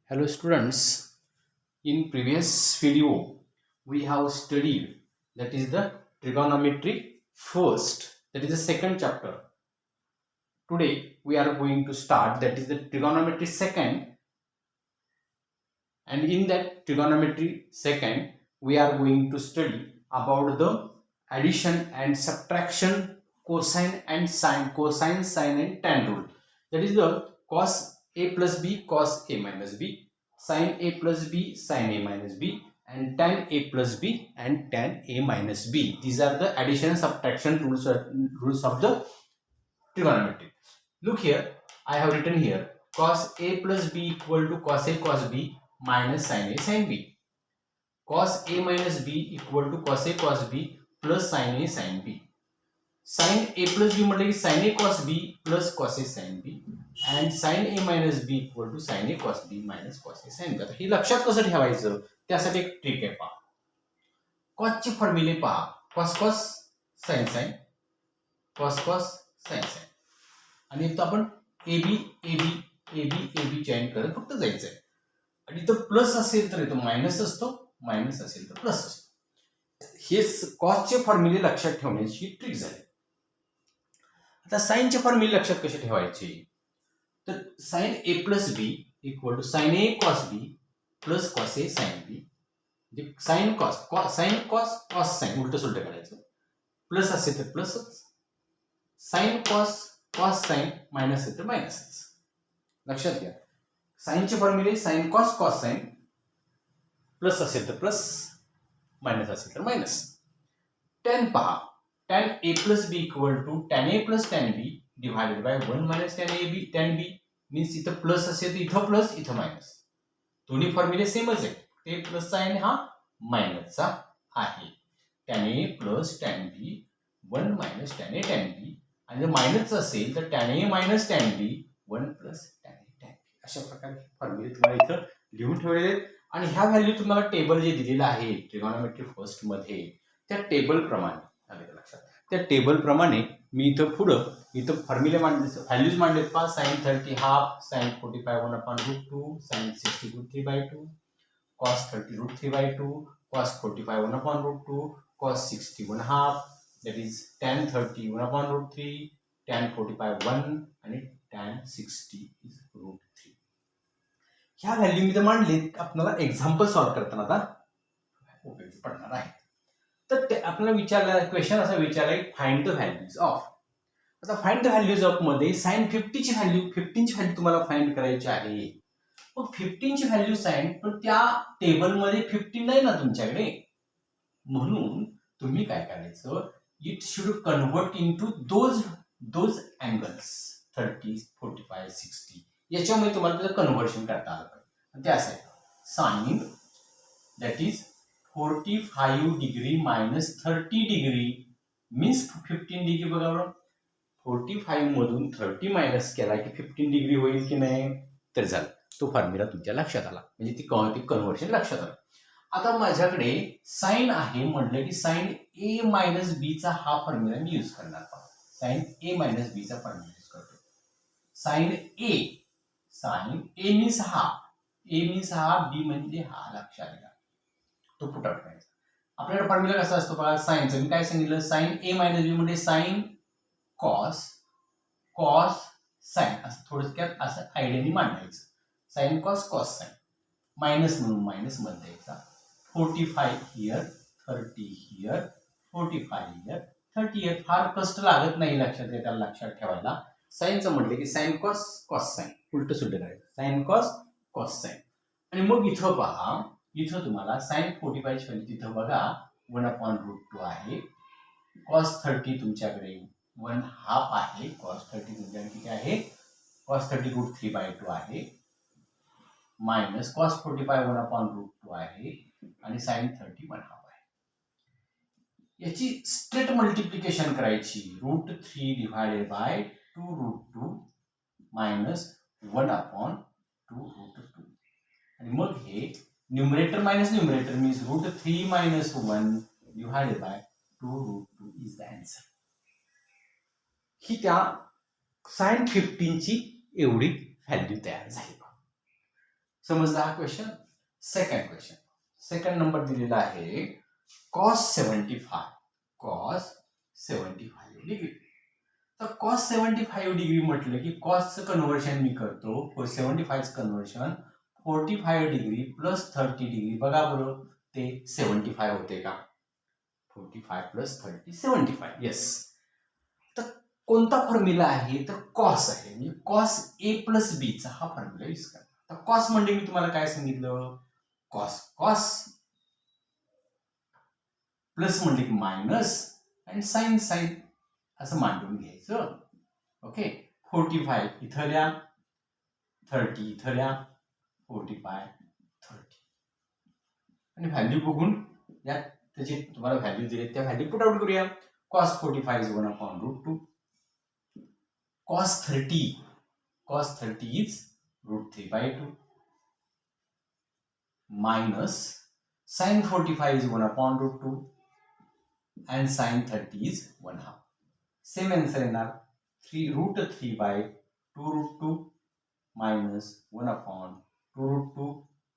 Hello students, in previous video we have studied that is the trigonometry first, that is the second chapter. Today we are going to start that is the trigonometry second, and in that trigonometry second we are going to study about the addition and subtraction, cosine, sine and tan rule. That is the cos a plus b, cos a minus b, sin a plus b, sin a minus b, and tan a plus b and tan a minus b. These are the addition and subtraction rules of the trigonometry. Look here, I have written here cos a plus b equal to cos a cos b minus sin a sin b. Cos a minus b equal to cos a cos b plus sin a sin b. Sin a plus b म्हटलं की sin a cos b plus cos a sin b and sin a minus b equal to sin a cos b minus cos a sin b. आता हे लक्षात कसं ठेवायचं त्यासाठी एक trick आहे पहा. कॉसचे फॉर्म्युले पहा. cos cos sin sin cos cos sin sin आणि इथं आपण A B A B A B A B join करत फक्त जायचंय. आणि इथं प्लस असेल तर इथं मायनस असतो, मायनस असेल तर प्लस असतो. हे कॉसचे फॉर्म्युले लक्षात ठेवण्याची ट्रिक झाली. आता साइनचे फॉर्म्युले लक्षात कसे ठेवायचे तर sine A plus B equal to sine A cos B plus cos A sine B. म्हणजे साइन कॉस कॉस साइन उलट सुलट करायचं. प्लस असेल तर प्लसच, sine cos cos sine minus असेल तर मायनसच. लक्षात घ्या साइनचे फॉर्म्युले साइन कॉस साइन, प्लस असेल तर प्लस, मायनस असेल तर मायनस. tan पहा, tan a plus b equal to tan a plus tan b divided by 1 minus tan b means इथं प्लस असेल तर इथं प्लस इथं मायनस. दोन्ही फॉर्म्युले सेमच आहे. ते प्लसचा आहे हा मायनसचा आहे. tan a plus tan b 1 minus tan a tan b आणि जर मायनसचं असेल तर tan a minus tan b 1 plus tan a tan b. अशा प्रकारे फॉर्म्युले तुम्हाला इथं लिहून ठेवलेले आहेत. आणि ह्या व्हॅल्यू तुम्हाला टेबल जे दिलेलं आहे ट्रिगोनोमेट्री फर्स्ट मध्ये त्या टेबल प्रमाणे आले लक्षात. त्या टेबल प्रमाणे मी इथं पुढं इथं फॉर्म्युले मांडले, व्हॅल्यूज मांडलेत पहा. sin 30 half, sin 45 1/√2, sin 60 √3/2, cos 30 √3/2, cos 45 1/√2, cos 60 1/2, that is tan 30 1/√3, tan 45 1 आणि tan 60 is √3. ह्या व्हॅल्यू मी तर मांडलेत. आपल्याला एक्झाम्पल सॉल्व्ह करताना आता उपयोगी पडणार आहे. तर आपल्याला विचारला क्वेश्चन असा विचारलाय फाइंड द व्हॅल्यूज ऑफ. आता फाइंड द व्हॅल्यूज ऑफ मध्ये साइन 15ची व्हॅल्यू तुम्हाला फाइंड करायची आहे. मग 15ची व्हॅल्यू साइन, पण त्या टेबलमध्ये 15 नाही ना तुमच्याकडे, म्हणून तुम्ही काय करायचं, it should convert into those angles 30 45 60. याच्यामध्ये तुम्हाला त्याचं कन्व्हर्शन करता आलं पाहिजे. त्यासाठी sine that is 45 degree minus 30 degree means 15 degree. बघा बरं, 45 मधून 30 मायनस केला की 15 डिग्री होईल की नाही, तर झालं. तो फॉर्म्युला तुमच्या लक्षात आला, म्हणजे ती कन्व्हर्शन लक्षात आलं. आता माझ्याकडे साइन आहे म्हटलं की साइन ए मायनस बी चा हा फॉर्म्युला मी यूज करणार. साइन ए मायनस बी चा फॉर्म्युला यूज करतो. साइन ए मीन्स हा, ए मीन्स हा, बी म्हणजे हा. लक्षात घ्या, तो पुट आउट करायचा. आपल्याकडे फॉर्म्युला कसा असतो बघा साइनचा. मी काय सांगितलं, साइन ए मायनस बी म्हणजे साइन कॉस साइन, असं थोडक्यात असं आयडियाने मांडायचं. साइन कॉस साइन मायनस म्हणून मायनस मध्ये द्यायचा. 45 हियर, 30 हियर, 45 हियर, 30 हियर. फार कष्ट लागत नाही लक्षात घ्या, त्याला लक्षात ठेवायला. साइनचं म्हटलं की साइन कॉस साइन उलट सुलट करायचं. Sign cos sign. आणि मग इथं पहा, इथं तुम्हाला साइन 45 ची व्हॅल्यू तिथं बघा 1/√2 आहे. कॉस 30 तुमच्याकडे 1/2 आहे. कॉस 30 तुमच्याकडे किती आहे, कॉस 30 √3/2 आहे. मायनस कॉस 45 1/√2 आहे आणि साइन 30 1/2 आहे. याची स्ट्रेट मल्टिप्लिकेशन करायची. √3 डिवायडेड बाय 2√2 मायनस 1/2√2. आणि मग हे numerator minus numerator means √3 minus 1 divided by 2√2 is the answer. ही त्या साइन 15 ची एवढी व्हॅल्यू तयार झाली. समजला हा क्वेश्चन. सेकंड नंबर दिलेला आहे cos 75 डिग्री. तर cos 75 डिग्री म्हटलं की cosचं कन्व्हर्शन मी करतो 75चं कन्व्हर्शन 45 डिग्री प्लस 30 डिग्री. बघा बरं ते 75 होते का? 45 प्लस 30 75. येस. तर कोणता फॉर्म्युला आहे? तर कॉस आहे. म्हणजे कॉस ए प्लस बीचा हा फॉर्म्युला यूज करा. तर कॉस म्हणजे मी तुम्हाला काय सांगितलं? कॉस प्लस म्हणजे मायनस आणि साइन असं मांडून घ्यायचं. ओके. 45 इथं द्या, 30 इथं द्या, 45 30 आणि व्हॅल्यू बघून या त्याची तुम्हाला व्हॅल्यू दिली त्या व्हॅल्यू पुट आउट करूया. cos 45 is 1/√2. cos 30 is √3/2 minus sin 45 is 1/√2 and sin 30 is 1/2. Same answer येणार √3/2√2 minus 1/2√2.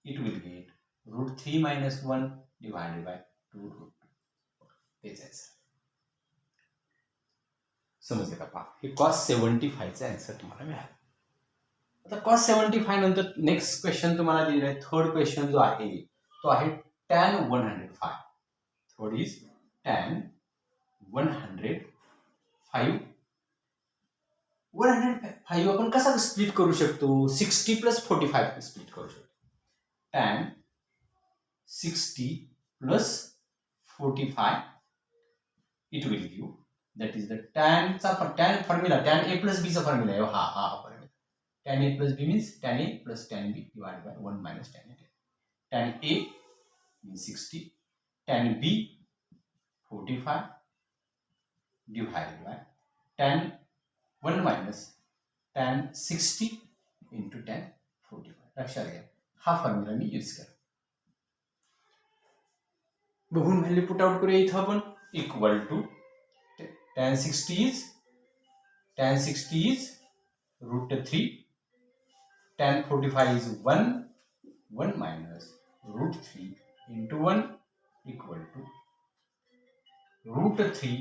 It will get √3 minus 1 divided by 2√2. तेच answer. समजले का? पहा, हे cos 75चा आन्सर तुम्हाला मिळाला. आता cos 75 नंतर नेक्स्ट क्वेश्चन तुम्हाला दिलेला आहे. थर्ड क्वेश्चन जो आहे तो आहे tan 105. Third is tan 105. 105 आपण कसा स्प्लिट करू शकतो? 60 प्लस 45 स्प्लिट करू शकतो. tan 60 plus 45 it will give, that is the tan formula, tan a plus b चा formula आहे हा formula. tan a plus b means tan a plus tan b divided by 1 minus tan a. tan a means 60, tan b 45 divided by tan 1 minus tan 60 into tan 45. लक्षात घ्या, हा formula मी use करा. बघून value put out करूया इथं आपण. Equal to tan 60 is √3, tan 45 is 1 minus √3 into 1 equal to √3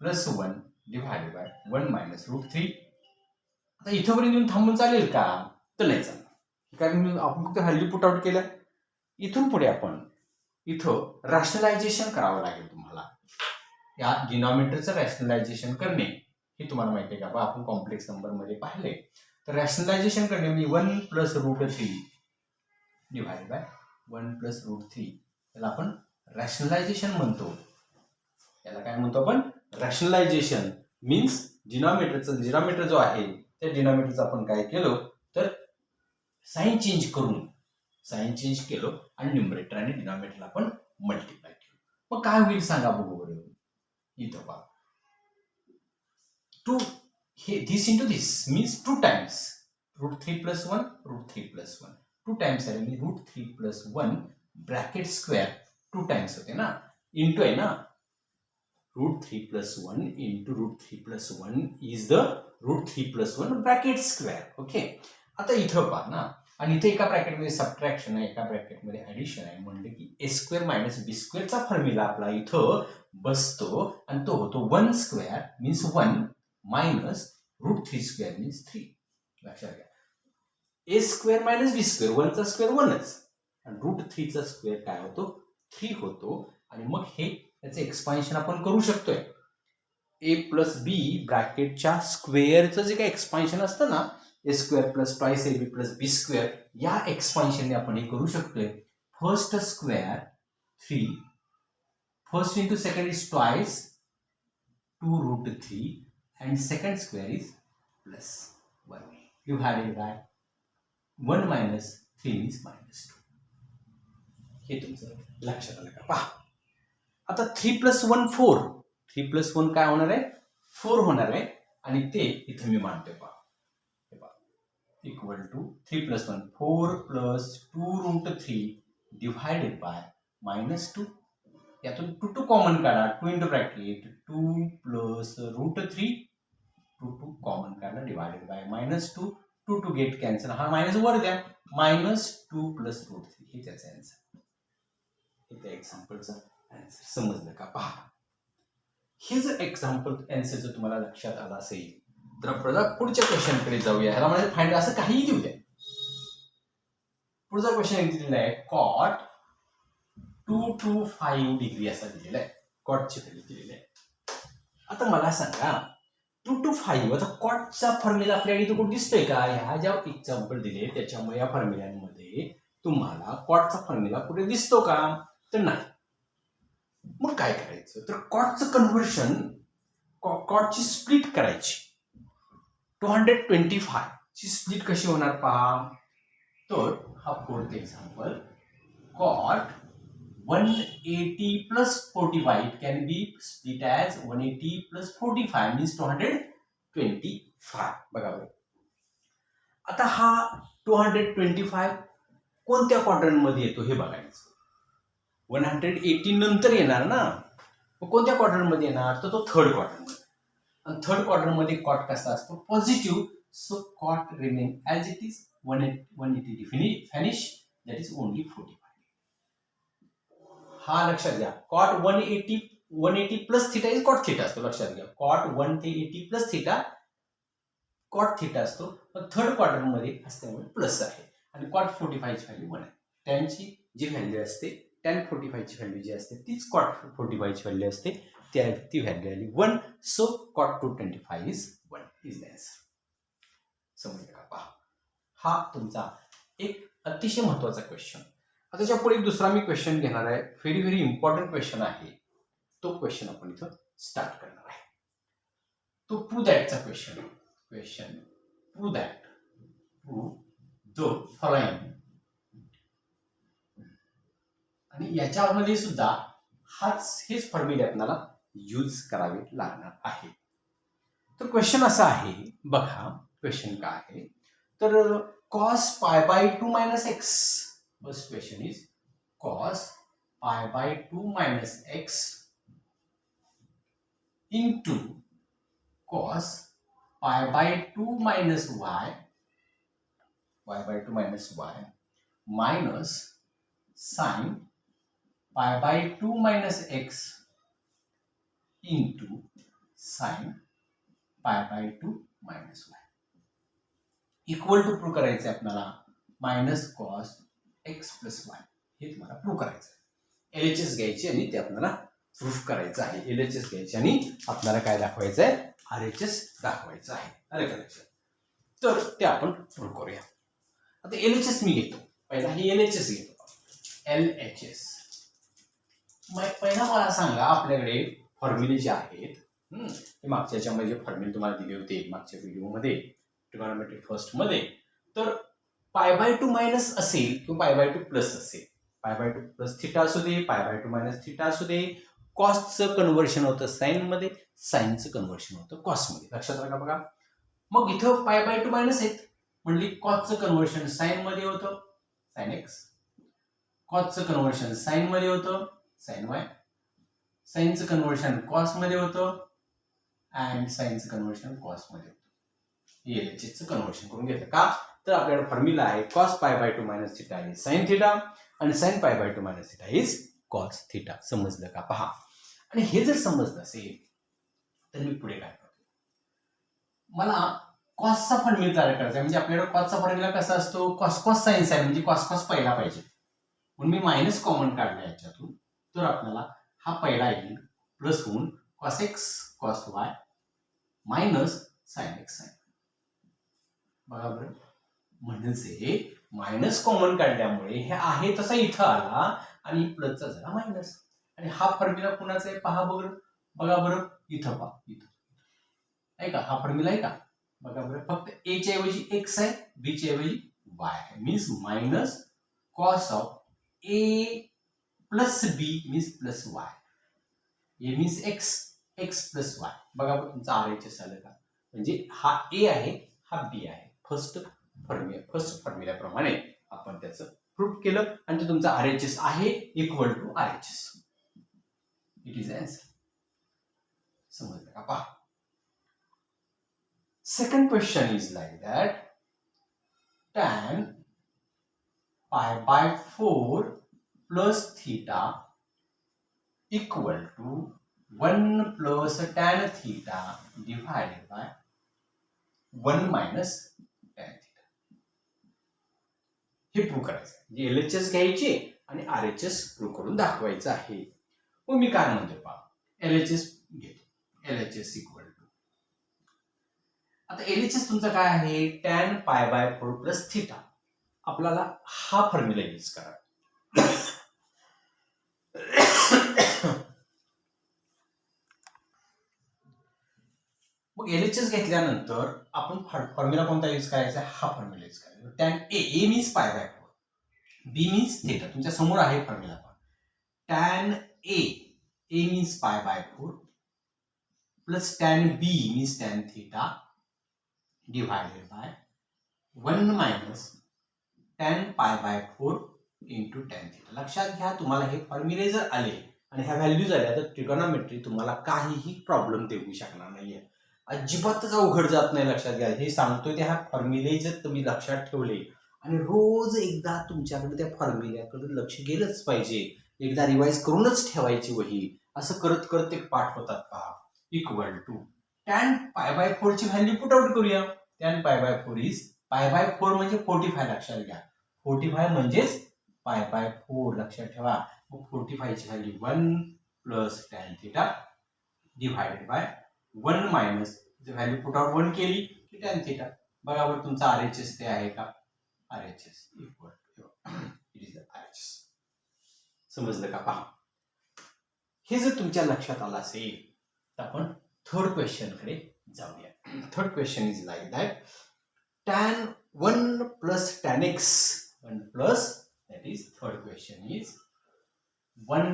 plus 1 divided by 1 minus √3. आता इथंपर्यंत येऊन थांबून चालेल का? तर नाही चालणार, कारण आपण फक्त व्हॅल्यू पुट आउट केल्या. इथून पुढे आपण इथं रॅशनलायझेशन करावं लागेल तुम्हाला. या डिनॉमिनेटरचं रॅशनलायझेशन करणे हे तुम्हाला माहिती आहे का? आपण कॉम्प्लेक्स नंबर मध्ये पाहिले तर रॅशनलायझेशन करणे म्हणजे 1 प्लस √3 डिवाइडेड बाय 1 प्लस √3. याला आपण रॅशनलायझेशन म्हणतो. याला काय म्हणतो आपण? रॅशनलायझेशन. मीन्स डिनॉमिनेटर जो आहे त्या डिनॉमिनेटरचं आपण काय केलं तर साइन चेंज केलं आणि न्यूमरेटर आणि डिनॉमिनेटरला आपण मल्टिप्लाय केलं. मग काय होईल सांगा बघू बरं. इथं पहा, this into this means 2 times √3 plus 1 √3 plus 1 2 times आहे म्हणजे √3 plus 1 ब्रॅकेट स्क्वेअर 2 टाइम्स होते ना, इंटू आहे ना. √3 plus 1 into √3 plus 1 is the √3 plus 1 bracket square. Okay. आता इथं पहा ना, आणि इथे एका ब्रॅकेटमध्ये सबट्रॅक्शन आहे, एका ब्रॅकेटमध्ये ऍडिशन आहे. म्हणजे की a² मायनस b² चा फॉर्म्युला आपला इथं बसतो आणि तो होतो 1² मीन्स 1 मायनस √3² मीन्स 3. लक्षात घ्या, a² मायनस b², 1 चा स्क्वेअर 1च आणि √3 चा स्क्वेअर काय होतो 3 होतो. आणि मग हे त्याचं एक्सपान्शन आपण करू शकतोय. a प्लस बी ब्रॅकेटच्या स्क्वेअरचं जे काही एक्सपान्शन असतं ना, a² plus twice ab plus b², या एक्सपान्शनने आपण हे करू शकतोय. First square 3, first into second is twice 2√3 and second square is plus 1 divided by 1 minus 3 is minus 2. हे तुमचं लक्षात आलं का? पहा आता 3 plus 1 4. 3 plus 1 काय होणार आहे? 4 होणार आहे. आणि ते इथं मी मांडतोय. पहा equal to 3 plus 1 4 plus 2√3 divided by minus 2. यातून 2 कॉमन काढा. 2 इंटू ब्रॅकेट 2 प्लस √3 2 कॉमन काढला डिवाइडेड बाय -2 2 गेट कॅन्सल. हा मायनस वर द्या -2 + √3 हे त्याचं आन्सर. हे त्या एक्झाम्पलचं आन्सर. समजलं का? पहा, हे जर एक्झाम्पल आन्सर जर तुम्हाला लक्षात आला असेल तर आपण पुढच्या क्वेश्चनकडे जाऊया. ह्याला म्हणजे फाइंड असं काहीही देऊ द्या. पुढचा क्वेश्चन दिलेला आहे कॉट 2 to 5 डिग्री असा दिलेला आहे. कॉटची व्हॅल्यू दिलेली आहे. आता मला सांगा 2 to 5 आता कॉटचा फॉर्म्युला आपल्याला इथे कुठे दिसतोय का? ह्या ज्या एक्झाम्पल दिले त्याच्यामुळे या फॉर्म्युलांमध्ये तुम्हाला कॉटचा फॉर्म्युला कुठे दिसतो का? तर नाही. मग काय करायचं? तर कॉटचं कन्व्हर्शन, कॉटची स्प्लिट करायची. 225 ची स्प्लिट कशी होणार पहा. तर हा fourth example, cot 180 + 45 can be split as 180 + 45 means 225. बघा बरं. आता हा 225 कोणत्या क्वाड्रंट मध्ये येतो हे बघायचं. 180 नंतर येणार ना, मग कोणत्या क्वाड्रंट मध्ये येणार? तर तो थर्ड क्वाड्रंट मध्ये. आणि थर्ड क्वाड्रंट मध्ये कॉट कसा असतो? Positive. So cot remain as it is. 180 finish, that is only 45. हा लक्षात घ्या. Cot 180 + theta is cot theta असतो. लक्षात घ्या. कॉट 180 + थीटा कॉट थीटा असतो. पण थर्ड क्वाड्रंट मध्ये असल्यामुळे प्लस आहे. आणि कॉट 45 ची व्हॅल्यू 1 आहे. त्यांची जी व्हॅल्यू असते, tan 45 ची व्हॅल्यू जी असते तीच कॉट 45 ची व्हॅल्यू असते. ती व्हॅल्यू आली 1. So cot 225 is 1 is the answer. समजलं का? पहा, हा तुमचा एक अतिशय महत्वाचा क्वेश्चन. आता त्याच्या पुढे एक दुसरा मी क्वेश्चन घेणार आहे. व्हेरी व्हेरी इम्पॉर्टंट क्वेश्चन आहे. तो क्वेश्चन आपण इथं स्टार्ट करणार आहे. तो प्रूव्ह दॅटचा question. Prove that, prove the following. आणि याच्यामध्ये सुद्धा हेच फॉर्म्युले आपल्याला यूज करावे लागणार आहे. तर क्वेश्चन असा आहे बघा. क्वेश्चन काय आहे तर cos π/2 - x. First question is cos π/2 - x into cos π/2 - y, y/2 - y, minus sin π/2 - x into sin π/2 - y. Equal to prove करायचं आहे आपल्याला मायनस कॉस x + y. हे तुम्हाला प्रूव्ह करायचं आहे. LHS घ्यायची आणि ते आपल्याला प्रूफ करायचं आहे. LHS घ्यायची आणि आपल्याला काय दाखवायचं आहे? RHS दाखवायचं आहे. अरे का लक्षात? तर ते आपण प्रूव्ह करूया. आता LHS मी घेतो. पहिला ही LHS घेतो. LHS. पहिला मला सांगा आपल्याकडे फॉर्म्युले जे आहेत, हे मागच्या याच्यामध्ये जे फॉर्म्युले तुम्हाला दिले होते मागच्या व्हिडिओमध्ये ट्रिगोनोमेट्री फर्स्ट मध्ये, तर π/2 मायनस असेल किंवा π/2 प्लस असेल, π/2 प्लस थिटा असू दे, π/2 मायनस थिटा असू दे, कॉसचं कन्व्हर्शन होतं साइन मध्ये, साइनचं कन्व्हर्शन होतं कॉस मध्ये. लक्षात राहा बघा. मग इथं π/2 मायनस आहेत म्हणजे कॉसचं कन्व्हर्शन साइन मध्ये होतं साइन एक्स, कॉसचं कन्व्हर्शन साइन मध्ये होतं साइन वाय, साइनचं कन्व्हर्शन कॉस मध्ये होतं अँड साइनचं कन्व्हर्शन कॉस मध्ये होतं. LHS कन्व्हर्शन करून घेतलं का? तर आपल्याला फॉर्म्युला आहे cos π/2 - theta is sin theta आणि sin π/2 - theta is cos theta. समजलं का? पहा. आणि हे जर समजलं असेल तर मी पुढे काय करतो, मला कॉसचा फॉर्म्युला तयार करायचा म्हणजे आपल्याला कॉसचा फॉर्म्युला कसा असतो? cos cos sin sin म्हणजे cos पहिला पाहिजे म्हणून मी मायनस कॉमन काढला याच्यातून. तर आपल्याला हा पहिला येईल प्लस होऊन cos x cos y minus sin x sin. बघा बरं, म्हणजे मायनस कॉमन काढल्यामुळे हे आहे तसा इथं आला आणि प्लसचा झाला मायनस. आणि हा फॉर्म्युला कुणाचा आहे पहा बरं. बघा बरं इथं पहा, इथं आहे का हा फॉर्म्युला आहे का? बघा बरं, फक्त a च्या ऐवजी x आहे, b च्या ऐवजी y आहे. Means minus cos of a plus b means plus y. a means x plus y. बघा बरं तुमचा RHS आलं का? म्हणजे हा a आहे हा b आहे. फर्स्ट फॉर्म्युल्याप्रमाणे आपण त्याचं प्रूफ केलं आणि ते तुमचा RHS आहे equal to RHS. It is answer. समजलं का? पहा. Second question is like that tan pi by 4 plus theta equal to 1 plus tan theta divided by 1 minus tan theta. हे प्रूव्ह करायचं आहे. LHS घ्यायची आणि RHS प्रूव्ह करून दाखवायचं आहे. मग मी काय म्हणतो पहा, LHS घेतो. LHS इक्वल टू, आता LHS तुमचं काय आहे, tan pi by 4 plus theta. आपल्याला हा फॉर्म्युला यूज करा. मग LHS घेतल्यानंतर आपण फॉर्म्युला कोणता यूज करायचा, हा फॉर्म्युला यूज करायचा. Tan A means pi by 4, B means theta. तुमच्या समोर आहे formula. Tan A means pi by 4 plus tan B means tan theta divided by 1 minus tan pi by 4 into tan theta. लक्षात घ्या, तुम्हाला हे फॉर्म्युले जर आले आणि ह्या व्हॅल्यूज आल्या तर ट्रिगोनॉमेट्री तुम्हाला काहीही प्रॉब्लेम देऊ शकणार नाहीये. अजिबातच अवघड जात नाही. लक्षात घ्या, हे सांगतोय ते ह्या फॉर्म्युले जर तुम्ही लक्षात ठेवले आणि रोज एकदा तुमच्याकडे त्या फॉर्म्युल्याकडे लक्ष गेलंच पाहिजे. एकदा रिवाइज करूनच ठेवायची वही. असं करत करत एक पाठ होतात पहा. Equal to tan pi by 4 ची व्हॅल्यू पुट आउट करूया. Tan pi by 4 is pi by 4 म्हणजे 45. लक्षात घ्या, 45 म्हणजेच पाय बाय 4. लक्षात ठेवा. मग 45 ची value 1 plus tan theta divided by 1 minus value put out 1 केली की टॅन थीटा. बघा बरं तुमचा RHS ते आहे का, RHS equal to it is RHS. समजलं का पहा. हे जर तुमच्या लक्षात आलं असेल तर आपण थर्ड क्वेश्चन कडे जाऊया. Third question is like that, tan 1 plus tan x 1 plus, that is third question is 1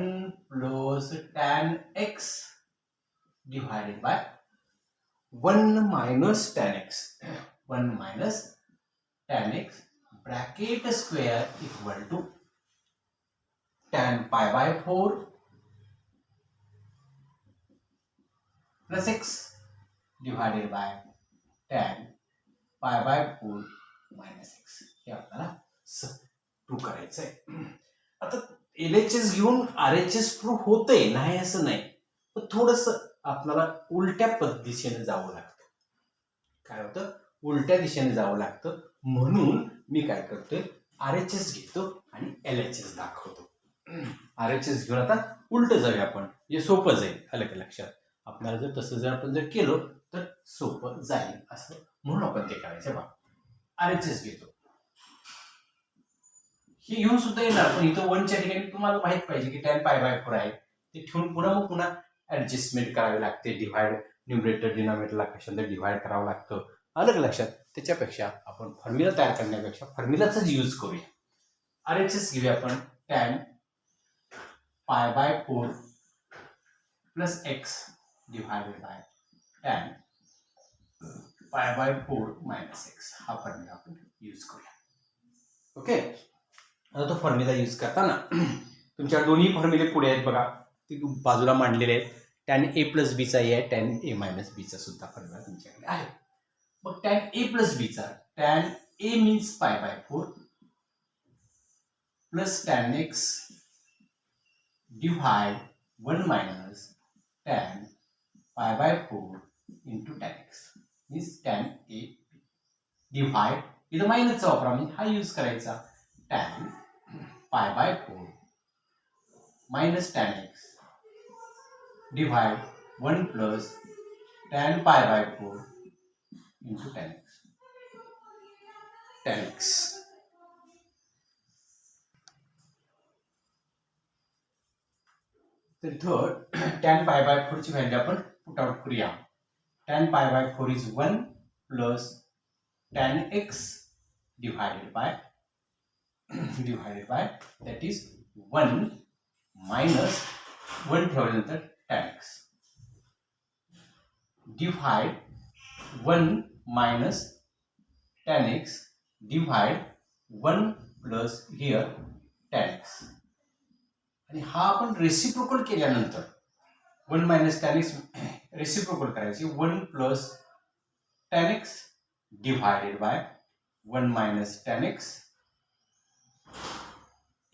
plus tan x divided by 1 minus tan x. 1 minus tan x bracket square equal to tan pi by 4 plus x divided by tan pi by 4 minus x. हे आपल्याला prove करायचं आहे. आता LHS घेऊन RHS prove होतंय, नाही असं नाही, पण थोडस आपल्याला उलट्या पद्धतीने जावं लागतं. काय होतं, उलट्या दिशेने जावं लागतं. म्हणून मी काय करतोय, RHS घेतो आणि LHS दाखवतो. RHS घेऊन आता उलट जाऊया आपण. हे सोपं जाईल. आलं का लक्षात. आपल्याला जर तसं जर आपण जर केलं तर सोपं जाईल, असं म्हणून आपण ते करायचं. बघा, RHS घेतो. हे घेऊन सुद्धा येणार, पण इथं 1 च्या ठिकाणी तुम्हाला माहित पाहिजे की टॅन पाय बाय 4 आहे. ते ठेवून पुन्हा ऍडजस्टमेंट करावी लागते. डिव्हाइड न्यूमरेटर डिनॉमिनेटरला कशाने डिव्हाइड करावं लागतं. आलं का लक्षात. त्याच्यापेक्षा आपण फॉर्म्युला तयार करण्यापेक्षा फॉर्म्युलाचाच यूज करूया. RHS घेऊया आपण. Tan pi by 4 plus x divided by tan pi by 4 minus x. हा फॉर्म्युला आपण यूज करूया. ओके. आता तो फॉर्म्युला यूज करताना तुमच्या दोन्ही फॉर्म्युले पुढे आहेत बघा, ते बाजूला मांडलेले आहेत. टॅन ए प्लस बीचा आहे, टॅन ए मायनस बीचा सुद्धा फॉर्म्युला तुमच्याकडे आहे. मग टॅन ए प्लस बीचा, tan A means pi by 4 plus tan x divide 1 minus tan pi by 4 into tan x means tan A divide. इथं मायनसचा वापरा म्हणजे हा यूज करायचा. Tan pi by 4 minus tan x divide 1 plus tan pi by 4 into tan x. Tan x तर इथं tan pi by 4 ची value आपण पुट आउट करूया. Tan pi by 4 is 1 plus tan x divided by that is 1 minus 1 ठेवल्यानंतर tan x divide 1 minus tan x divide 1 plus here tan x. आणि हा आपण reciprocal केल्यानंतर 1 minus tan x रेसिप्रोकल करायची. 1 plus tan x divided by 1 minus tan x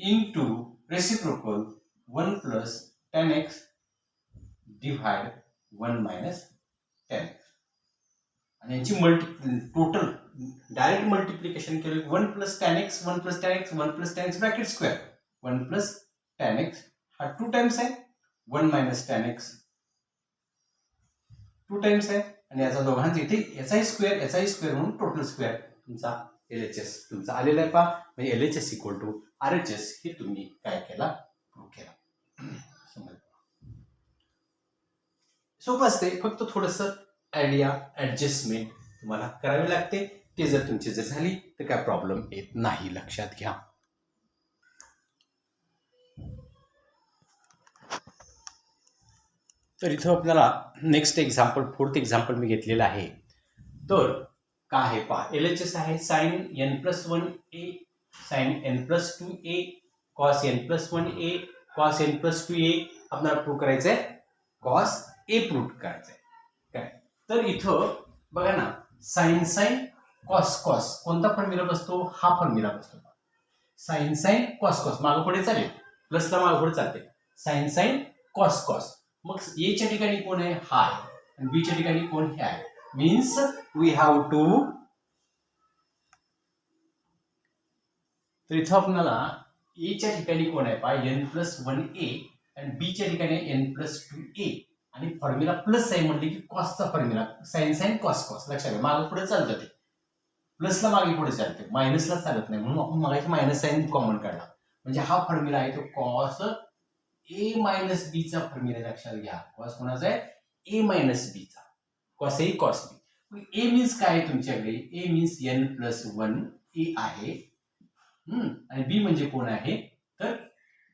into reciprocal 1 plus tan x divide 1 minus tan x. आणि यांची total direct multiplication केलं 1 plus tan x 1 plus tan x 1 plus tan x bracket square 1 plus tan x हा 2 times आहे 1 minus tan x 2 times आहे आणि याचा दोघांचा इथे याचाही स्क्वेअर म्हणून टोटल स्क्वेअर तुमचा LHS तुमचा आलेला आहे पहा. म्हणजे LHS इक्वल टू RHS हे तुम्ही काय केला प्रूव्ह केला. सोपं असते, फक्त थोडंसं आयडिया ऍडजस्टमेंट तुम्हाला करावी लागते. ते जर तुमची झाली तर काय प्रॉब्लेम येत नाही, लक्षात घ्या. तर इथं आपल्याला नेक्स्ट एक्झाम्पल 4th एक्झाम्पल मी घेतलेलं आहे. तर काय आहे पहा, LHS आहे sign n+1a sign n+2a cos n+1a cos n+2a आपल्याला प्रूव्ह करायचं आहे cos a प्रूव्ह करायचं आहे काय. तर इथं बघा ना, साइन कॉस कोणता फॉर्म्युला बसतो, हा फॉर्म्युला बसतो. साइन कॉस मागं पुढे चालेल, प्लसला मागं पुढे चालते. साइन कॉस मग ए च्या ठिकाणी कोण आहे, हा आहे, आणि बी च्या ठिकाणी कोण हे आहे. मीन्स वी हॅव टू, तर इथं आपल्याला ए च्या ठिकाणी कोण आहे पहा n+1a आणि बी च्या ठिकाणी n+2a आणि फॉर्म्युला प्लस आहे म्हणजे की कॉसचा फॉर्म्युला साइन कॉस लक्षात घ्या. मागे पुढे चालतं ते, प्लसला मागे पुढे चालते, मायनसला चालत नाही, म्हणून आपण मागे मायनस साइन कॉमन काढला. म्हणजे हा फॉर्म्युला आहे तो कॉस a मायनस बी चा फॉर्म्युला लक्षात घ्या. कॉस कोणाचा आहे, a मायनस बी चा, cos a cos B. a means काय आहे तुमच्याकडे, a मीन्स n+1a आहे आणि बी म्हणजे कोण आहे, तर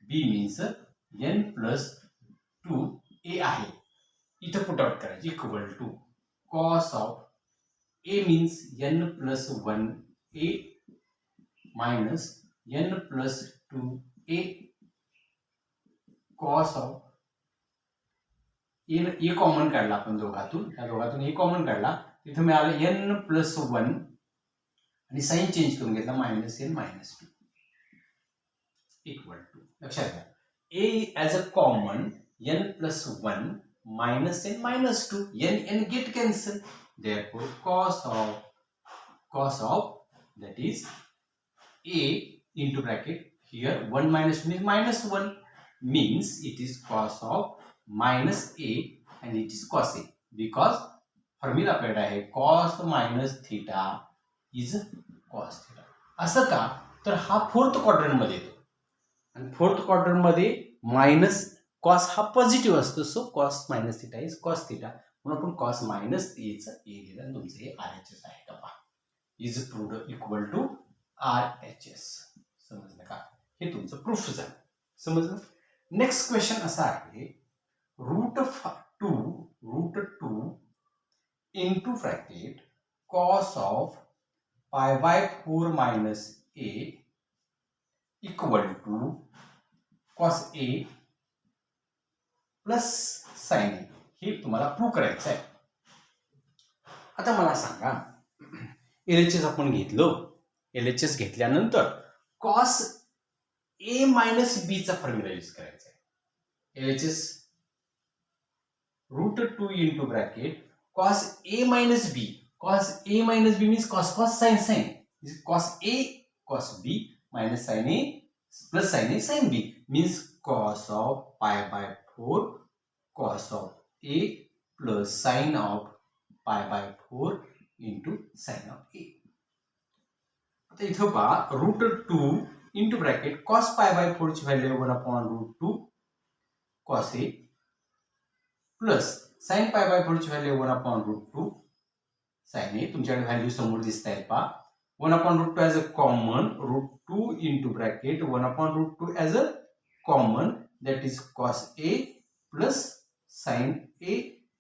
बी मीन्स n+2a आहे. इथं पुट आउट करायचं equal to cos of a means n+1a minus n+2a cos of A common काढला आपण दोघातून, त्या दोघातून ए कॉमन काढला, तिथं मिळालं n+1 आणि साइन चेंज करून घेतला -n -2 इक्वल टू, लक्षात घ्या a as a common n+1 -n -2 n get cancel, therefore cos of that is a into bracket here 1 minus 2 is -1 means it is cos of -a and it is cos a because formula आपल्याकडे आहे cos minus theta is cos theta. असं का, तर हा 4th quadrant मध्ये येतो आणि 4th quadrant मध्ये मायनस कॉस हा पॉझिटिव्ह असतो, so cos minus theta is cos theta, म्हणून आपण cos minus a चा a दिला. तुमचं हे RHS आहे का पहा, is proved equal to RHS. समजलं का, हे तुमचं प्रूफ झालं. समजलं. नेक्स्ट क्वेश्चन असा आहे, √2 into bracket cos of π/4 minus a equal to cos a plus sin a. हे तुम्हाला प्रूव्ह करायचं आहे. आता मला सांगा, LHS आपण घेतलो, LHS घेतल्यानंतर cos a minus b चा फॉर्म्युला यूज करायचा आहे. LHS √2 into bracket cos a minus b means cos sin cos a cos b minus sin a plus sin a sin b means cos of π/4 cos of a plus sin of π/4 into sin of a. आता इथं पहा √2 into bracket cos π/4 ची value 1/√2 cos a plus sin π/4 ची value 1/√2 sin a. तुमच्याकडे value समोर दिसत आहे पहा, 1/√2 as a common, √2 into bracket 1/√2 as a common, that is cos a plus sin a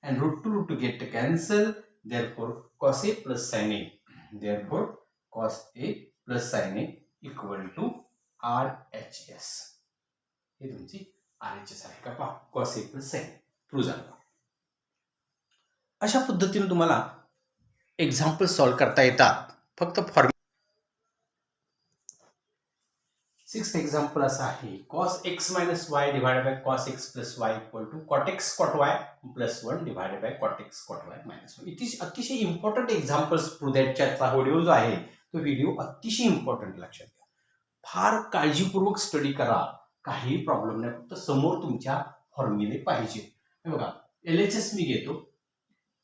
and √2 get cancel, therefore cos a plus sin a, therefore cos a plus sin a equal to RHS. हे तुमची RHS आहे का पहा, cos a plus sin a prove झालं. अशा पद्धतीने तुम्हाला example solve करता येतात. फक्त सिक्स्थ एक्झाम्पल असं आहे cos x minus y divided by cos x plus y equal to cot x cot y plus 1 divided by cot x cot y minus 1. अतिशय इम्पॉर्टंट एक्झाम्पल्स प्रोजेक्टचा व्हिडिओ जो आहे तो व्हिडिओ अतिशय इम्पॉर्टंट लक्षात घ्या. फार काळजीपूर्वक स्टडी करा, काही प्रॉब्लेम नाही, फक्त समोर तुमच्या फॉर्म्युले पाहिजे. हे बघा LHS मी घेतो.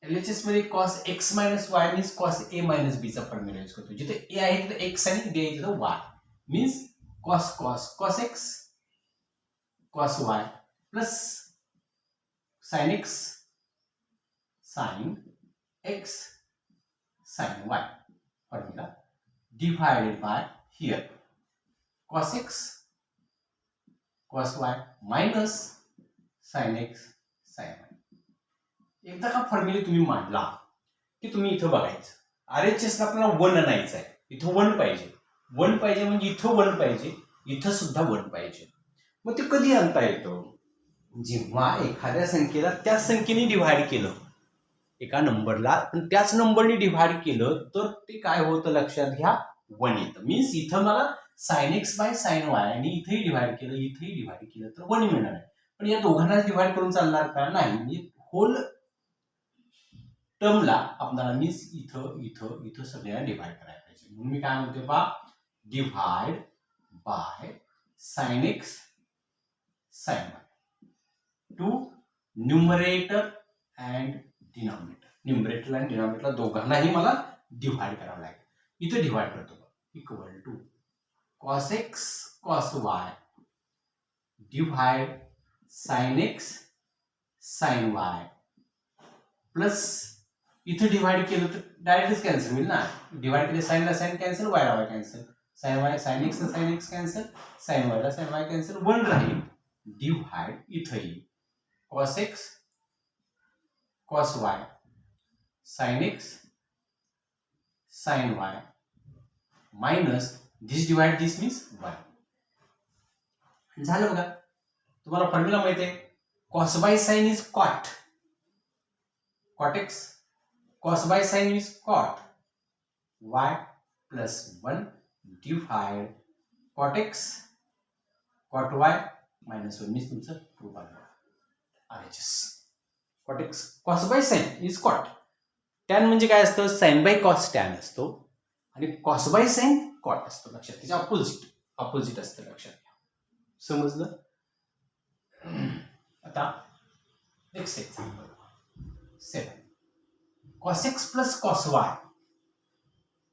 LHS मध्ये cos x minus Y means cos A minus बीचा फॉर्म्युला यूज करतो. जिथे ए आहे तिथे एक्स आणि बी आहे तिथे Y means cos x cos y plus sin x sin x sin y formula divided by here cos x cos y minus sin x sin y. एकदा का फॉर्म्युला तुम्ही मांडला की तुम्ही इथं बघायचं RHS आपल्याला 1 आणायचं आहे. इथं 1 पाहिजे. 1 पाहिजे म्हणजे इथं 1 पाहिजे, इथं सुद्धा 1 पाहिजे. मग ते कधी आणता येतं? जेव्हा एखाद्या संख्येला त्या संख्येने डिव्हाइड केलं, एका नंबरला पण त्याच नंबरने डिव्हाइड केलं तर ते काय होतं लक्षात घ्या, 1 येतं. मीन्स इथं मला sine x by sine Y आणि इथेही डिव्हाइड केलं इथेही डिव्हाइड केलं तर 1 मिळणार आहे. पण या दोघांना डिव्हाइड करून चालणार का? नाही. म्हणजे होल टर्मला आपल्याला मीन्स इथं इथं इथं सगळ्यांना डिव्हाइड करायला पाहिजे. म्हणून मी काय म्हणते बा, divide by sine x sine y to numerator and denominator. Numerator आणि डिनॉमिनेटर दोघांनाही मला डिव्हाइड करावं लागेल. इथं डिव्हाइड करतो equal to cos x cos y divide sine x sine y plus इथं डिव्हाइड केलं तर डायरेक्टच कॅन्सल होईल ना. डिव्हाइड केले साइनला साइन कॅन्सल, वायला y cancel, sine y sine x cancel, sine वायला साइन वाय कॅन्सल, 1 राहील. डिव्हाइड इथंही cos x cos Y sine x sine Y minus this divide this means 1. झालं बघा. तुम्हाला फॉर्म्युला माहिती आहे cos by sine is cot, cot X cos by sin is cot y plus 1 divide cot x cot y minus 1 means तुमचं proof आलं. RHS cot x cos by sin is cot. tan म्हणजे काय असतं, sin by cos tan असतो आणि cos by sin cot असतो. लक्षात, त्याच्या ऑपोजिट असतं. लक्षात घ्या. समजलं? आता next example 7 cos x plus cos y,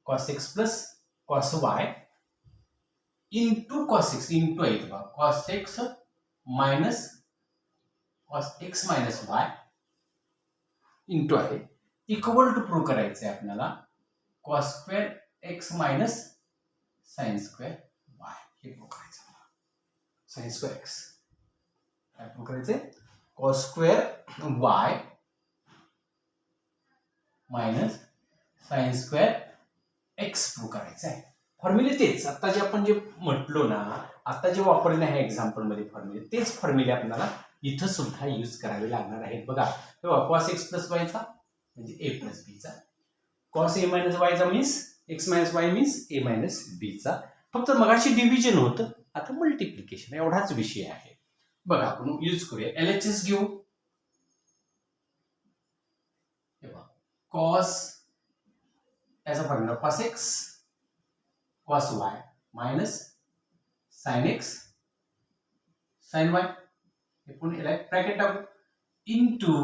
cos x plus cos y into cos x into आहे बघा cos x minus cos x minus y into आहे इक्वल टू प्रूव्ह करायचं आहे आपल्याला cos square x minus sin square y. हे prove करायचं आहे. sin square x काय प्रूव्ह करायचंय, cos square y minus sine square x prove करायचं आहे. फॉर्म्युले तेच आता जे आपण जे म्हटलो ना, आता जे वापरले आहे एक्झाम्पल मध्ये फॉर्म्युले, तेच फॉर्म्युले आपल्याला इथं सुद्धा यूज करावे लागणार आहेत. बघा कॉस एक्स प्लस वायचा म्हणजे ए प्लस बीचा, कॉस ए मायनस वायचा means X minus Y means A minus बीचा. फक्त मगाशी डिव्हिजन होतं, आता मल्टिप्लिकेशन एवढाच विषय आहे. बघा आपण यूज करूया. LHS घेऊ. cos as a formula cos x cos y minus sin x sin y हे पुन्हा ब्रॅकेट टाकू इनटू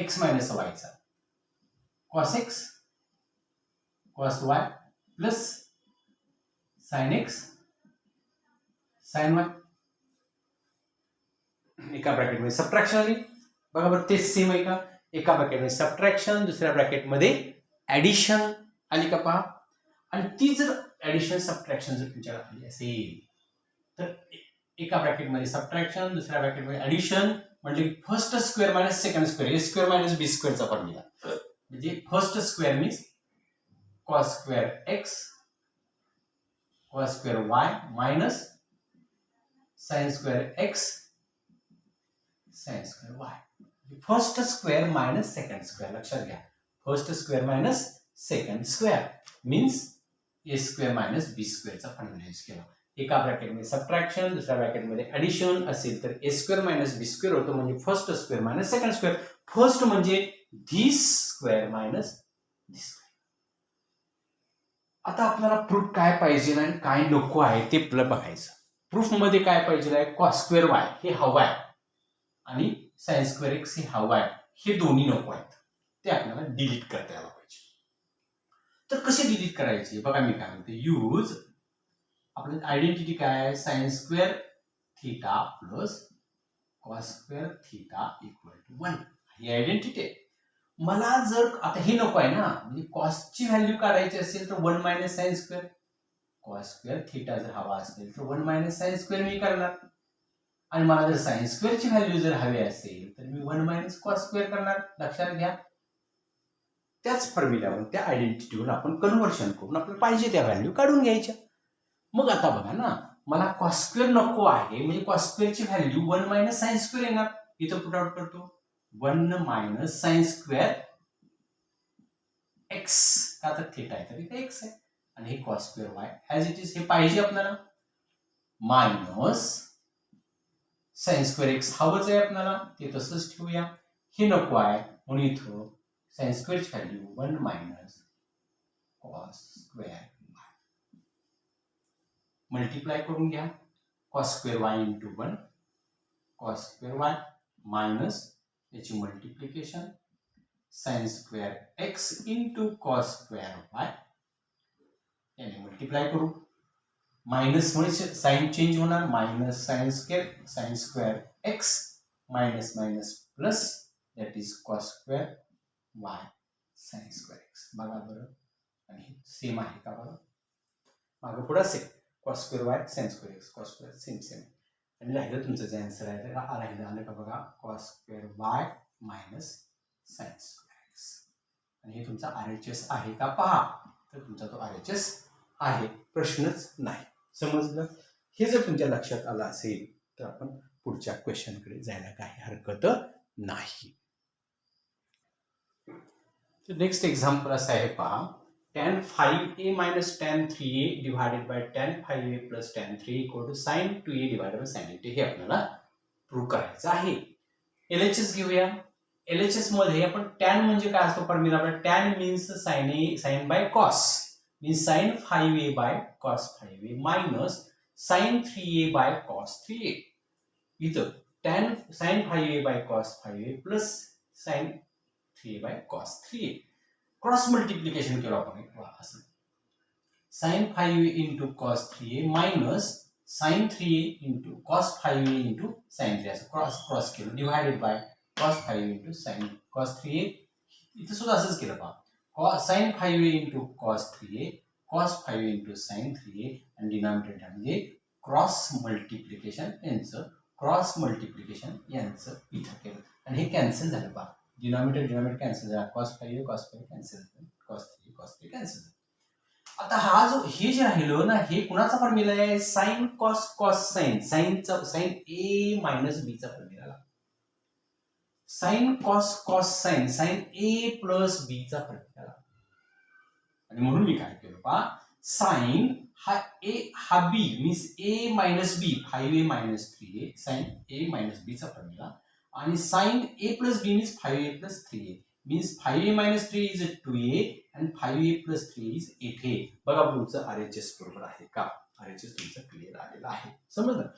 x मायनस y चा cos x cos y plus sin x sin y. एका ब्रॅकेट मध्ये सबट्रॅक्शन आली. बघा बरं तेच सेम आहे का. एका ब्रॅकेटमध्ये सबट्रॅक्शन, दुसऱ्या ब्रॅकेटमध्ये ऍडिशन आली का पहा. आणि ती जर ऍडिशन सबट्रॅक्शन जर तुमच्याकडे आली असेल तर एका ब्रॅकेटमध्ये सबट्रॅक्शन, दुसऱ्या ब्रॅकेटमध्ये ऍडिशन म्हणजे first square minus second square, A square minus B स्क्वेअरचा फॉर्म्युला. म्हणजे first square means cos square X cos square Y minus sine square X sine square Y. First square minus second square. लक्षात घ्या, first square minus second square means A square minus B स्क्वेअरचा formula use केला. एका ब्रॅकेटमध्ये subtraction, दुसऱ्या ब्रॅकेटमध्ये addition असेल तर A square minus B square होतं, म्हणजे first square minus second square. First म्हणजे this square minus this square. आता आपल्याला प्रूफ काय पाहिजे आणि काय नको आहे ते आपल्याला बघायचं. प्रूफ मध्ये काय पाहिजे आहे, कॉस स्क्वेअर वाय हे हवं आहे आणि साइन स्क्वेअर एक्स हे हवं आहे, हे दोन्ही नको आहेत, ते आपल्याला डिलीट करता यायला पाहिजे. तर कसे डिलीट करायचे बघा, मी काय म्हणते, यूज आपली आयडेंटिटी काय आहे, sine square theta plus cos square theta equal to 1 ही आयडेंटिटी आहे. मला जर आता हे नको आहे ना, म्हणजे कॉसची व्हॅल्यू काढायची असेल तर 1 minus sine square, cos square theta जर हवा असेल तर 1 मायनस साइन स्क्वेअर मी करणार, आणि मला जर साइन स्क्वेअरची व्हॅल्यू जर हवी असेल तर मी 1 मायनस कॉस स्क्वेअर करणार. लक्षात घ्या, त्याच फॉर्म्युल्यावर त्या आयडेंटिटीवर आपण कन्व्हर्शन करून आपल्याला पाहिजे त्या व्हॅल्यू काढून घ्यायच्या. मग आता बघा ना, मला कॉस स्क्वेअर नको आहे, म्हणजे कॉस स्क्वेअरची व्हॅल्यू 1 मायनस साइन स्क्वेअर येणार. इथं पुट आउट करतो, 1 मायनस साइन स्क्वेअर एक्स, का तर थीटा आहे तर इथे एक्स आहे, आणि हे cos square Y as it is हे पाहिजे आपल्याला, मायनस साइन स्क्वेअर एक्स हवंच आहे आपल्याला, ते तसंच ठेवूया. हे नको आहे म्हणून इथं साइन स्क्वेअरची value 1 minus cos square multiply करून घ्या, cos square Y into 1 cos square Y minus याची multiplication sine square X into cos square Y, याने मल्टिप्लाय करू. मायनस मुळे साइन चेंज होणार, minus sine square X minus minus plus that is cos square Y sine square X. बघा बरं, आणि same आहे का बघा, मागं पुढं असेल cos square Y sine square X, cos square same. आणि राहिलं तुमचं जे आन्सर आहे राहिलं आलं का बघा, cos square Y minus sine square x. आणि हे तुमचा RHS आहे का पहा, तर तुमचा तो RHS आहे, प्रश्नच नाही. समजलं? हे जर तुमच्या लक्षात आलं असेल तर आपण पुढच्या क्वेश्चनकडे जायला काही हरकत नाही. नेक्स्ट एक्झाम्पल असं आहे पहा, tan 5a minus tan 3a divided by tan 5a plus tan 3 equal to sin 2a divided by sin 8a हे आपल्याला प्रूव्ह करायचं आहे. LHS घेऊया. LHS मध्ये आपण tan म्हणजे काय असतो फॉर्म्युला, आपला tan means sin by cos means sin 5a by cos 5a minus sin 3a by cos 3a. इथं tan sin 5a by cos 5a plus sin 3a by cos 3a cross multiplication केलं आपण असं, sin 5a into cos 3a minus sin 3a into cos 5a into sin 3 असं cross केलं, divided by cos 5a into sin cos 3a. इथं सुद्धा असंच केलं पहा, sin 5a into cos 3a cos 5a into sin 3a, आणि denominator म्हणजे cross multiplication यांचं इथं केलं, आणि हे कॅन्सल झालं पहा, डिनॉमिनेटर कॅन्सल झाला, cos 5 कॅन्सल, cos 3 कॅन्सल. आता हा जो हे जे राहिलं ना, हे कुणाचा फॉर्म्युला आहे, sign cos sign, sign A minus B चा formula, sign cos sign A plus बी चा फॉर्म्युला. आणि म्हणून मी काय केलं पहा, साइन हा ए हा B means A minus B 5a minus 3a sine A minus B चा फॉर्म्युला, आणि sine A plus B means 5a plus 3a means 5a minus 3 is 2a and 5a plus 3 is 8a. बघा तुमचं RHS बरोबर आहे का, RHS तुमचं clear आलेलं आहे. समजलं?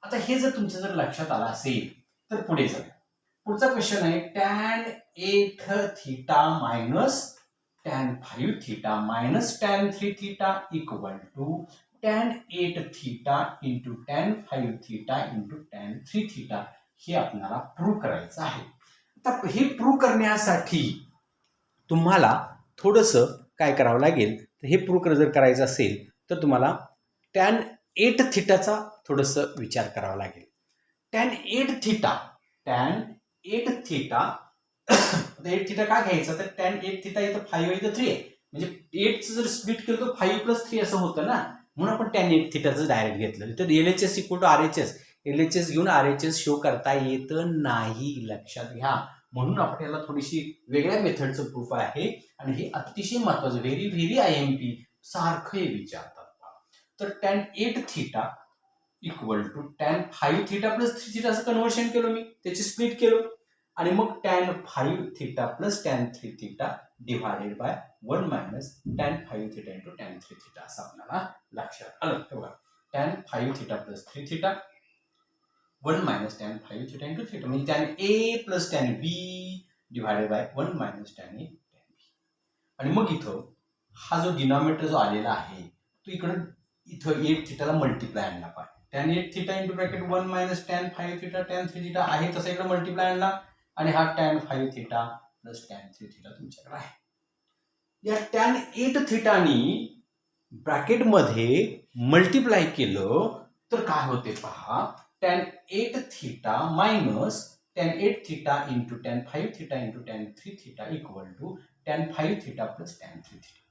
आता हे जर तुमच्या जर लक्षात आलं असेल तर पुढे जाऊया. पुढचा क्वेश्चन आहे tan 8 theta minus tan 5 theta minus tan 3 theta equal to tan 8 theta into tan 5 theta into tan 3 theta हे आपल्याला प्रूव्ह करायचं आहे. आता हे प्रूव्ह करण्यासाठी तुम्हाला थोडंसं काय करावं लागेल, तर हे प्रूव्ह जर करायचं असेल तर तुम्हाला tan 8 थीटाचा थोडंसं विचार करावा लागेल. tan 8 थीटा 8 थीटा का घ्यायचा, तर tan 8 थीटा इथं 5 इथं 3 आहे, म्हणजे 8चं जर स्प्लिट केलं तर 5 प्लस 3 असं होतं ना, म्हणून आपण tan 8 थीटाचं डायरेक्ट घेतलं. तर LHS equal to RHS, LHS घेऊन RHS शो करता येत नाही, लक्षात घ्या. म्हणून आपण याला थोडीशी वेगळ्या मेथडचं प्रूफ आहे, आणि हे अतिशय महत्वाचं, व्हेरी IMP सारखं हे विचारतात. तर tan 8 theta equal to tan 5 theta plus 3 theta असं कन्व्हर्शन केलं मी, त्याची स्प्लिट केलं आणि मग tan 5 theta plus tan 3 theta divided by 1 minus tan 5 theta into tan 3 theta असं आपल्याला लक्षात आलं. बघा tan 5 theta plus 3 theta 1 minus tan 5 theta into theta म्हणजे tan A plus tan B divided by 1 minus tan A tan B. आणि मग इथं हा जो डिनॉमिनेटर जो आलेला आहे तो इथं 8 थिटाला मल्टिप्लाय आणला पाहिजे. tan 8 theta into bracket 1 minus tan 5 theta tan 3 theta आहे तसं इकडे मल्टिप्लाय आणला आणि हा tan 5 theta plus tan 3 theta तुमच्याकडे आहे. या tan 8 थिटानी ब्रॅकेटमध्ये मल्टिप्लाय केलं तर काय होते पहा, tan 8 theta minus tan 8 theta into tan 5 theta into tan 3 theta equal to tan 5 theta plus tan 3 theta.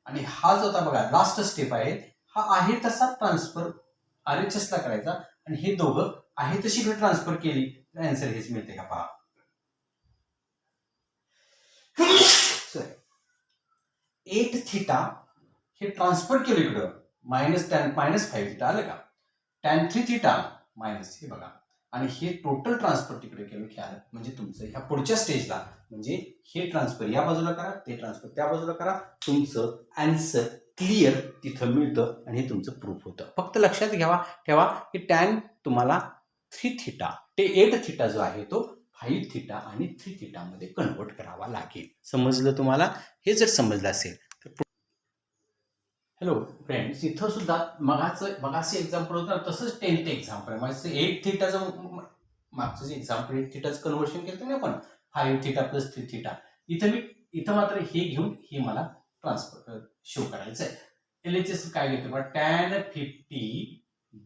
आणि हा जो आता बघा लास्ट स्टेप आहे हा आहे तसा ट्रान्सफर RHS ला करायचा आणि हे दोघं आहे तशी इकडे ट्रान्सफर केली तर आन्सर हेच मिळते का पहा. 8 थिटा हे ट्रान्सफर केलं इकडं मायनस 5 थिटा आलं का, tan 3 थिटा मायनस हे बघा आणि हे टोटल ट्रान्सफर तिकडे केलं की आलं म्हणजे तुमचं ह्या पुढच्या स्टेजला म्हणजे हे ट्रान्सफर या बाजूला करा ते ट्रान्सफर त्या बाजूला करा तुमचं आन्सर क्लिअर तिथं मिळतं आणि हे तुमचं प्रूफ होतं. फक्त लक्षात ठेवा की tan तुम्हाला 3 थिटा ते 8 थिटा जो आहे तो 5 थिटा आणि 3 थिटा मध्ये कन्वर्ट करावा लागेल. समजलं तुम्हाला? हे जर समजलं असेल तर हॅलो फ्रेंड्स, इथं सुद्धा मगाचं एक्झाम्पल होतं तसंच 10th एक्झाम्पल आहे. माझं 8 थिटाचं मागचं जे एक्झाम्पल 8 थिटाचं कन्वर्शन केलं ना आपण 5 थिटा प्लस 3 थिटा इथं मात्र हे घेऊन हे मला ट्रान्सफर शो करायचं आहे. LHS काय घेतो बघा, tan 50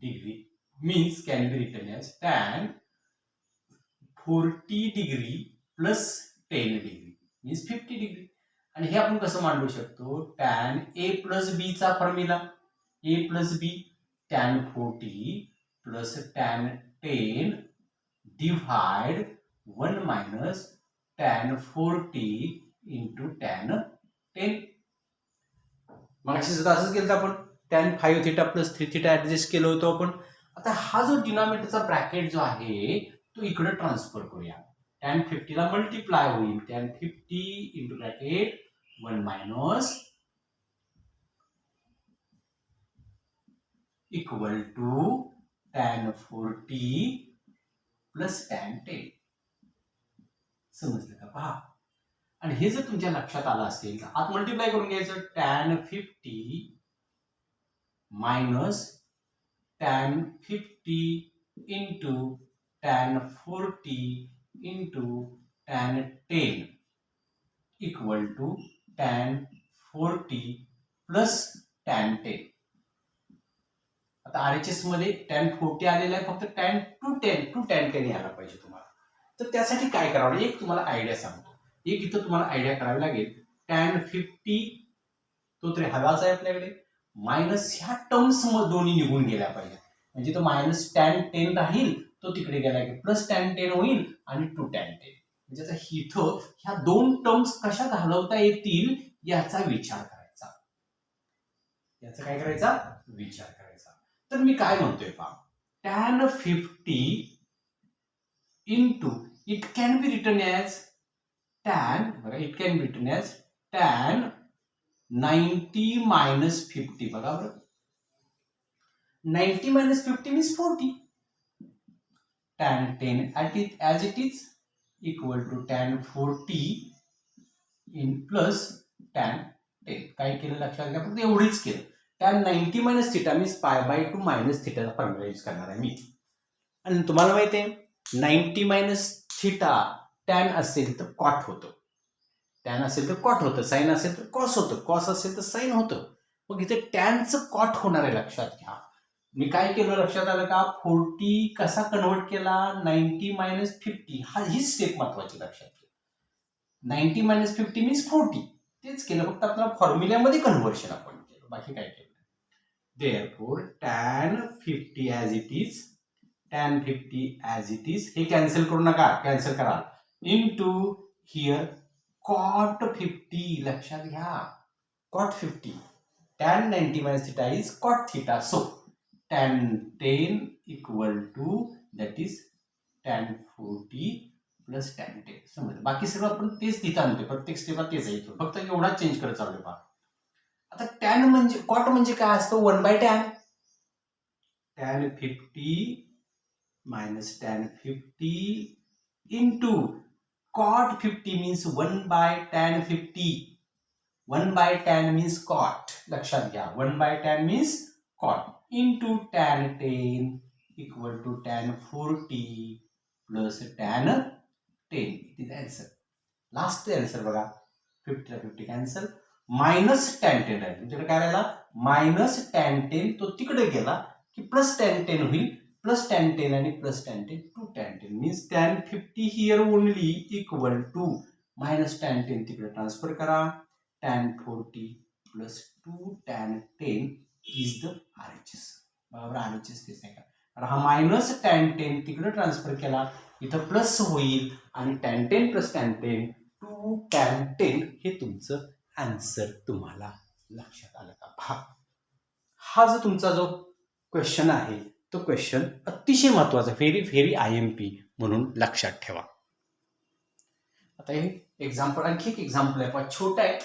degree means can be written as tan 40 degree plus 10 degree means 50 degree. आणि हे आपण कसं मांडू शकतो, tan A प्लस B चा formula A plus B tan 40 plus tan 10 divide 1 minus tan 40 into tan 10. मागची सुद्धा असंच केलं आपण tan 5 theta plus 3 theta adjust केलं होतं आपण. आता हा जो डिनॉमिनेटरचा ब्रॅकेट जो आहे तो इकडे ट्रान्सफर करूया. tan 50 ला मल्टिप्लाय होईल tan 50 into bracket 1 minus equal to tan 40 plus tan 10. समजलं का पहा. आणि हे जर तुमच्या लक्षात आलं असेल तर आत मल्टिप्लाय करून घ्यायचं tan 50 minus tan 50 into tan 40 into tan 10 equal to tan 40 plus tan 10. आता RHS मध्ये tan 40 आलेला आहे, फक्त tan 10 यायला पाहिजे तुम्हाला. तर त्यासाठी काय करावं, एक तुम्हाला आयडिया सांगतो. एक इथं तुम्हाला आयडिया करावी लागेल. tan 50 तो तरी हवाच आहे आपल्याकडे मायनस ह्या टर्म्स दोन्ही निघून गेल्या पाहिजे म्हणजे तो मायनस tan 10 राहील तो तिकडे गेला की प्लस tan 10 होईल आणि 2 tan 10 म्हणजे आता इथं ह्या दोन टर्म्स कशा घालवता येतील याचा विचार करायचा. याचा काय करायचा विचार करायचा. तर मी काय म्हणतोय पहा, tan 50 into it can be written as tan बघा it can be written as tan 90 minus 50 बघा बरं 90 minus 50 means 40. Tan 10 as it is equal to tan 40 in plus tan 10. काय केलं लक्षात घ्या, फक्त एवढीच केलं. tan 90 minus theta means pi by 2 minus theta चा फॉर्म्युला यूज करणार आहे मी. आणि तुम्हाला माहिती आहे 90 minus theta tan असेल तर cot होतं, tan असेल तर cot होतं, sin असेल तर cos होतं, cos असेल तर sin होतं. मग इथे tan चं cot होणार आहे लक्षात घ्या. मी काय केलं लक्षात आलं का, 40 कसा कन्वर्ट केला 90 मायनस 50 हा ही स्टेप महत्वाची लक्षात घ्या. 90 मायनस 50 मीन्स 40 तेच केलं, फक्त आपल्याला फॉर्म्युल्यामध्ये कन्व्हर्शन आपण केलं, बाकी काय केलं. Therefore tan 50 as it is, tan 50 as it is हे कॅन्सल करू नका, कॅन्सल करा इनटू हिअर cot 50 लक्षात घ्या cot 50 tan 90 minus theta is cot theta. So tan 10 equal to that is tan 40 plus tan 10. समजलं. बाकी सगळं आपण तेच लिहिता आणतोय, प्रत्येक स्टेपला तेच आहे, फक्त एवढा चेंज करत चालू पहा. आता tan म्हणजे कॉट म्हणजे काय असतं 1/tan. tan 50 minus tan 50 into cot 50 means 1/tan 50. 1/tan means cot. लक्षात घ्या, 1/tan means cot into tan 10 equal to tan 40 plus tan 10. It is answer. Last answer बघा, 50 ला 50 कॅन्सल, मायनस tan 10 राहील. तुमच्याकडे काय राहिला, मायनस tan 10, तो तिकडे गेला की प्लस tan 10 होईल, प्लस tan 10 आणि plus tan 10 two tan 10 means tan 50 here only equal to minus tan 10 तिकडे ट्रान्सफर करा, tan 40 plus 2 tan 10 is the RHS. बरोबर, RHS तेच आहे का, कारण हा मायनस tan 10 तिकडे ट्रान्सफर केला, इथं प्लस होईल आणि tan 10 प्लस tan 10 2 tan 10 हे तुमचं आन्सर. तुम्हाला लक्षात आलं का? पहा, हा जो तुमचा जो क्वेश्चन आहे तो क्वेश्चन अतिशय महत्वाचा, व्हेरी व्हेरी IMP म्हणून लक्षात ठेवा. आता हे एक्झाम्पल, आणखी एक एक्झाम्पल आहे, पहा छोटा आहे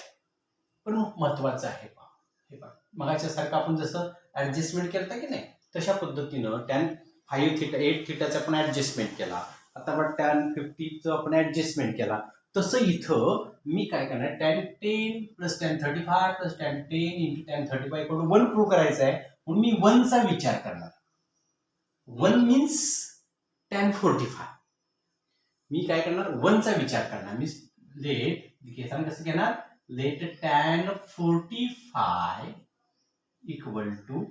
पण महत्वाचं आहे. पहा हे पहा, मगाच्या सारखं आपण जसं ऍडजस्टमेंट केलं की नाही, तशा पद्धतीनं tan 5 थीटा 8 थीटाचा आपण ऍडजस्टमेंट केला. आता आपण tan 50चं आपण ऍडजस्टमेंट केला, तसं इथं मी काय करणार, tan 10 plus tan 35 plus tan 10 into tan 35 equal to 1 prove करायचं आहे, म्हणून मी 1चा विचार करणार. 1 मीन्स tan 45. मी काय करणार, 1चा विचार करणार. मी लेट घेताना कसं घेणार, लेट tan 45 इक्वल टू,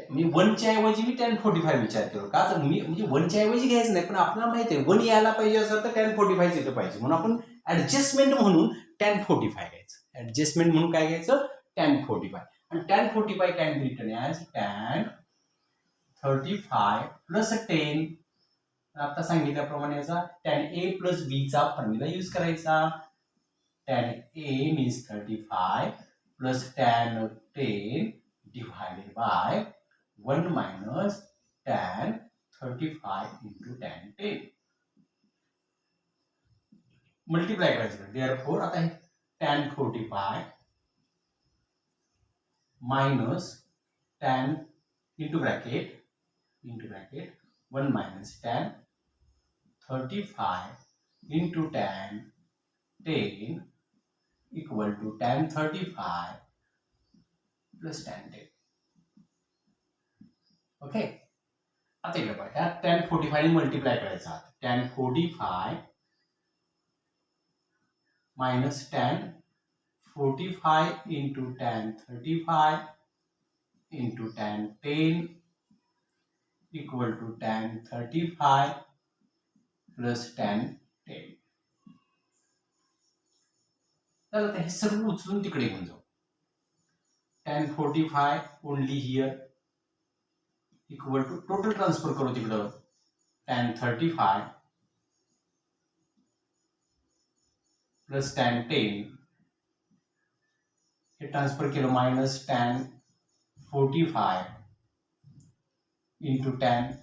मी 1च्या ऐवजी मी tan 45 विचार केलो का, तर मी म्हणजे 1च्या ऐवजी घ्यायचं नाही, पण आपल्याला माहिती आहे 1 यायला पाहिजे असं तर tan 45 इथं पाहिजे, म्हणून आपण ऍडजस्टमेंट म्हणून tan 45 घ्यायचं. ऍडजस्टमेंट म्हणून काय घ्यायचं, tan 45. आणि tan 45 can be written as tan 35 plus 10. आता सांगितल्याप्रमाणे याचा tan A प्लस B चा फॉर्म्युला यूज करायचा. tan A means 35 plus tan 10 divided by 1 minus tan 35 into tan 10. Multiply करायचं. देअरफॉर आता हे tan 45 minus tan into bracket 1 minus tan 35 into tan 10 equal to tan 35 plus tan 10. Okay, आता इकडे बघा, ह्या tan 45 multiply करायचा. tan 45 minus tan 45 into tan 35 into tan 10 equal to tan 35 plus tan 10. तर आता हे सर्व उचलून तिकडे घेऊन जाऊ. tan 45 only here equal to, total transfer करू तिकडं, tan 35 प्लस tan 10 हे ट्रान्सफर केलं, minus tan 45 into tan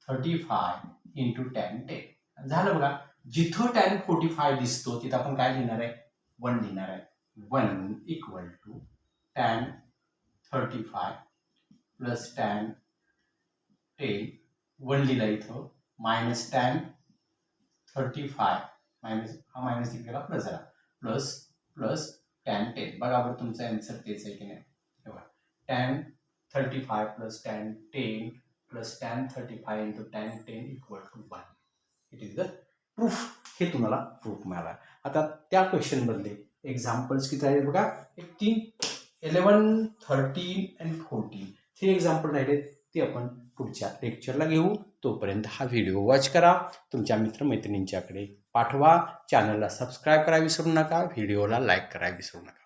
35 into tan 10. झालं बघा, जिथं tan 45 दिसतो तिथं आपण काय लिहिणार आहे, 1 लिहिणार आहे. 1 equal to tan 35 plus tan 10, 1 लिहिला इथं, मायनस tan 35 मायनस, हा मायनस तिकडे प्लस झाला, प्लस प्लस tan 10. बघा बरं तुमचा आन्सर तेच आहे की नाही. tan 35 plus tan 10 plus tan 35 into tan 10 equal to 1. It is the proof. हे तुम्हाला प्रूफ मिळाला. आता त्या क्वेश्चन मधले एक्झाम्पल्स किती आहेत बघा, 11, 13 आणि 14 3 एक्झाम्पल राहिले, ते आपण पुढच्या लेक्चरला घेऊ. तोपर्यंत हा व्हिडिओ वॉच करा, तुमच्या मित्रमैत्रिणींच्याकडे पाठवा, चॅनलला सबस्क्राईब करायला विसरू नका, व्हिडिओला लाईक करायला विसरू नका.